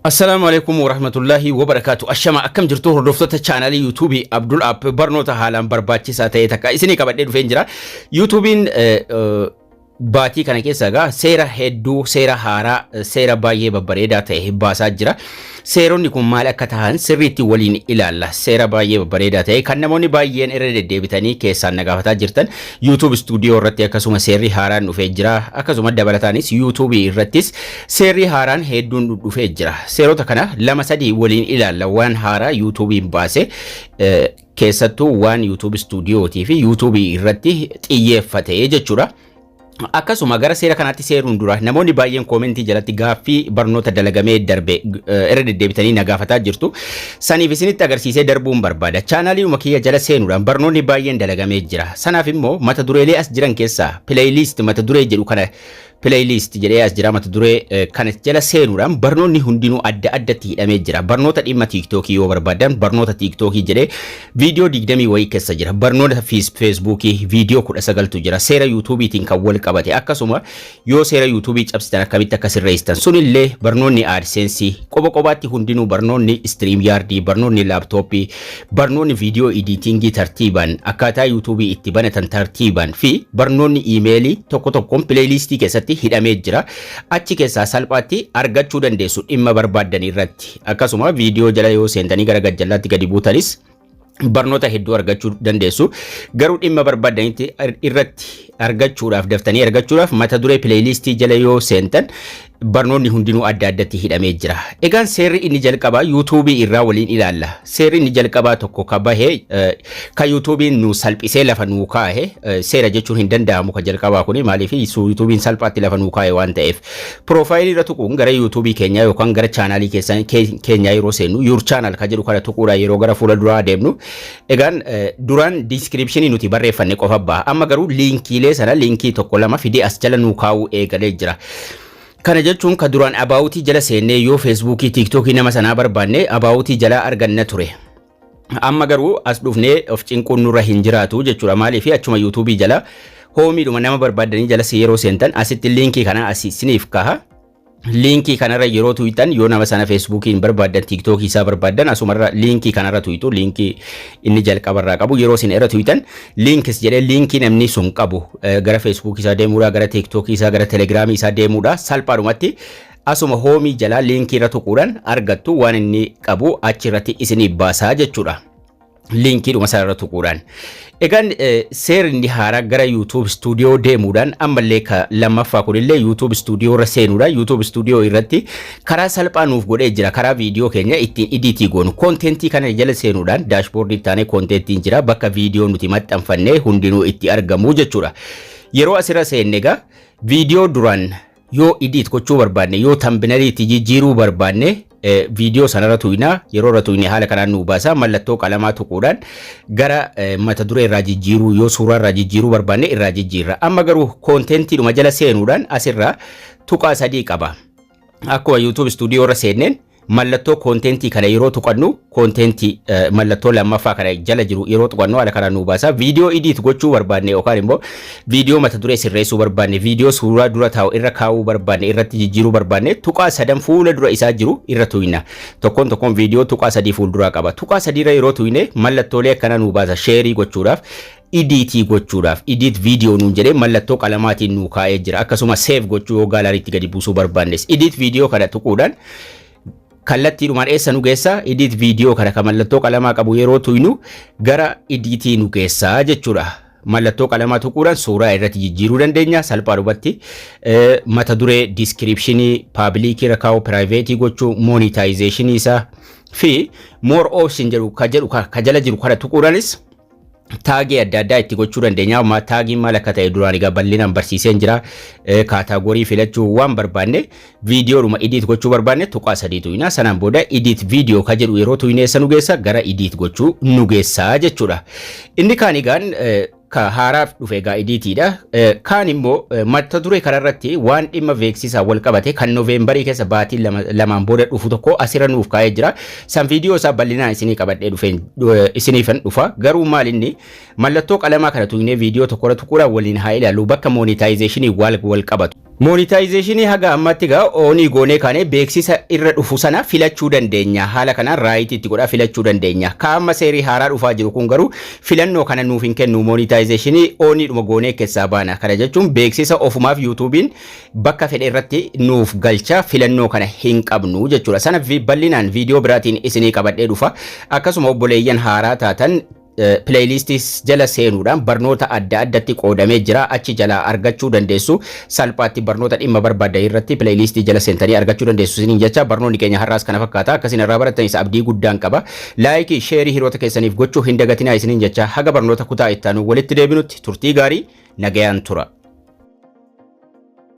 Assalamu alaikum warahmatullahi wabarakatuh. Ashama akkam jirtu hordoftoota channelii YouTube Abdul App barnoota haalaan barbaachisaa ta'e takka isinii qabadhee dhufeen jira. YouTubein baatii kana keessa egaa seera hedduu, seera haaraa, seera baay'ee babbareedaa ta'e baasaa jira. Seeronni kun maal akka ta'an sirriitti waliin ilaalla. Seera baay'ee babbareedaa ta'e kan namoonni baay'een irra deddeebitanii keessaan nagaafataa jirtan YouTube Studio irratti akkasuma seerri haaraan dhufee jira. Akkasuma dabalataanis YouTube irrattis seerri haaraan hedduun dhufee jira. Seerota kana lama sadii waliin ilaalla waan haaraa YouTubein baase keessattuu waan YouTube Studio fi YouTube irratti xiyyeeffate jechuudha. Akkasuma gara seera kanaatti seeruun dura namoonni baay'een koomentii jalatti gaaffii barnoota dalagamee darbe irra deddeebitanii nagaafataa jirtu. Saniif isinitti agarsiisee darbuun barbaada. Chaanaalii kiyya jala seenuudhaan barnoonni baay'een dalagamee jira. Sanaaf immoo mata dureelee as jiran keessaa playlist mata duree jedhu kana playlist jedhee as jira mata duree kana jala seenuudhaan barnoonni hundinuu adda addatti hidhamee jira. Barnoota dhimma TikTok yoo barbaadan barnoota TikTok jedhee viidiyoo 20 wayii keessa jira. Barnoota Facebook viidiyoo 19tu jira. Seera YouTubetiin kan wal qabate akkasuma yoo seera YouTube cabsitan akkamitti akka sirreessitan sunillee barnoonni AdSense qoba-qobaatti hundinuu barnoonni StreamYard barnoonni laptopii barnoonni viidiyoo editing tartiibaan akkaataa YouTube itti banatan tartiibaan fi barnoonni emailii tokko tokkoon playlistii keessatti hidhamee jira. Achi keessaa salphaatti argachuu dandeessu dhimma barbaadan irratti. Akkasuma viidiyoo jala yoo seentanii gara gajjallaatti gadi buutanis barnoota hedduu argachuu dandeessu. Garuu dhimma barbaadanitti irratti argachuudhaaf daftanii argachuudhaaf mata duree playlistii jala yoo seentan barnoonni hundinuu adda addatti hidhamee jira. Egaan seerri inni jalqabaa YouTube irraa waliin ilaalla. Seerri inni jalqabaa tokko ka bahee ka YouTube nu salphisee lafa nuu kaa'e seera jechuun hin danda'amu ka jalqabaa kuni maaliif YouTube salphaatti lafa nuu kaa'e waan ta'eef profaayilii irra tuquun gara YouTube keenyaa yookaan gara chaanaalii keenyaa yeroo seennu your channel ka jedhu kana tuquudhaan yeroo gara fuula duraa deemnu egaan duraan descriptionii nuti barreeffanne qofa ba'a. Amma garuu linkiilee sana linkii tokko lama fidee as jala nuu kaa'uu eegalee jira. Kana jechuun ka duraan abaawutii jala seennee yoo Facebookii TikTokii nama sanaa barbaanne abaawutii jala arganna ture. Amma garuu as dhufnee of cinquun nurra hin jiraatu jechuudha. Maaliif achuma YouTube jala hoomiidhuma nama barbaadanii jala yeroo seentan asitti linkii kana asiniif kaha. Linkii kanarra yeroo tuwitan yoo nama sana Facebookiin barbaadan TikTokii isaa barbaadan asumarra linkii kanarra tuwitu linkii inni jalqabarraa qabu yeroo isin irra tuwitan links jedhee linkii namni sun qabu gara Facebook isaa deemuudha gara TikTokii isaa gara Telegram isaa deemuudha salphaadhumatti asuma hoomii jala linkii irra tuquudhaan argattu waan inni qabu achirratti isinii baasaa jechuudha. Linkii dhuma sarara tuquudhaan. Egaan seerri haaraa gara YouTube Studio deemuudhaan ammallee ka lammaffaa kunillee YouTube Studio irra seenuudhaan YouTube Studio irratti karaa salphaa nuuf godhee jira. Karaa viidiyoo keenya ittiin editii goonu kontentii kana jala seenuudhaan dashboardii taanee kontentiin jira bakka viidiyoo nuti maxxanfannee hundinuu itti argamu jechuudha. Yeroo asirra seenne egaa viidiyoo duraan yoo edit gochuu barbaanne yoo thumbnail itti jijjiiruu barbaanne viidiyoo sanarra tuyna yeroo irra tuyne haala kanaan nu baasa mallattoo qalamaa tuquudhaan gara mata duree irraa jijjiiruu yoo suuraa irraa jijjiiruu barbaanne irraa jijjiirra. Amma garuu kontentii dhuma jala seenuudhaan asirraa tuqaa sadii qaba. Akkuma YouTube Studio irra seenneen mallattoo kontentii kana yeroo tuqannu kontentii mallattoo lammaffaa kana jala jiru yeroo tuqannu haala kanaan nu baasa. Viidiyoo edit gochuu barbaanne yookaan immoo viidiyoo mata duree sirreessuu barbaanne viidiyoo suuraa dura taa'u irra kaa'uu barbaanne irratti jijjiiruu barbaanne tuqaa sadan fuula dura isaa jiru irra tuyna. Tokkoon tokkoon viidiyoo tuqaa sadii fuulduraa qaba. Tuqaa sadiirra yeroo tuyne mallattoolee akkana nu baasa sheerii gochuudhaaf editii gochuudhaaf edit viidiyoo nuun jedhee mallattoo qalamaatiin nu kaa'ee jira. Akkasuma save gochuu yoo gaalaariitti gadi buusuu barbaannes edit viidiyoo kana tuquudhaan kallattiidhumaan eessa nu geessa edit viidiyoo kana ka mallattoo qalamaa qabu yeroo tuynu gara editii nu geessa jechuudha. Mallattoo qalamaa tuquudhaan suuraa irratti jijjiiruu dandeenya salphaadhumatti mata duree descriptionii public irra kaa'u private gochuu monetization isaa fi more option jedhu ka jala jiru kana tuquudhaanis taagii adda addaa itti gochuu dandeenya. Amma taagiin maal akka ta'e duraan egaa bal'inaan barsiiseen jira. Kaataagorii filachuu waan barbaanne viidiyoodhuma edit gochuu barbaanne tuqaa sadii tuyna. Sanaan booda edit viidiyoo ka jedhu yeroo tuyneessa nu geessa gara edit gochuu nu geessa jechuudha. Inni kaan egaan ka haaraaf dhufe egaa editiidha. Kaan immoo mata duree kanarratti waan dhimma beeksisaa wal qabate kan Noovembarii keessa baatii lamaan booda dhufu tokko asirra nuuf kaa'ee jira. San viidiyoo isaa bal'inaan isinii qabadhee dhufeen isiniifan dhufa. Garuu maal inni mallattoo qalamaa kana tuqnee viidiyoo tokkorra tuquudhaan waliin haa ilaallu bakka monetizationii wal qabatu. Monetization haga ammatti gaa oonii goonee kaane beeksisa irra dhufu sana filachuu dandeenya. Haala kanaan right itti godhaa filachuu dandeenya. Kaama seerii haaraa dhufaa jiru kun garuu filannoo kana nuuf hin kennu monetization oonii dhuma goonee keessaa baana. Kana jechuun beeksisa ofumaaf YouTubein bakka fedhe irratti nuuf galcha filannoo kana hin qabnu jechuudha. Sana bal'inaan viidiyoo biraatiin isinii qabadhee dhufa. Akkasuma obboleeyyan haaraa taatan playlistis jala seenuudhaan barnoota adda addatti qoodamee jira achi jala argachuu dandeessu salphaatti barnoota dhimma barbaaddan irratti playlistii jala seentanii argachuu dandeessu isiniin jecha barnoonni keenya har'aas kana fakkaata akkasiin irraa barattanis abdii guddaan qaba laayikii sheerii hiriyoota keessaniif gochuu hin dagatinaa isiniin jecha haga barnoota kutaa ittaanu walitti deebinutti turtii gaarii nagayaan tura.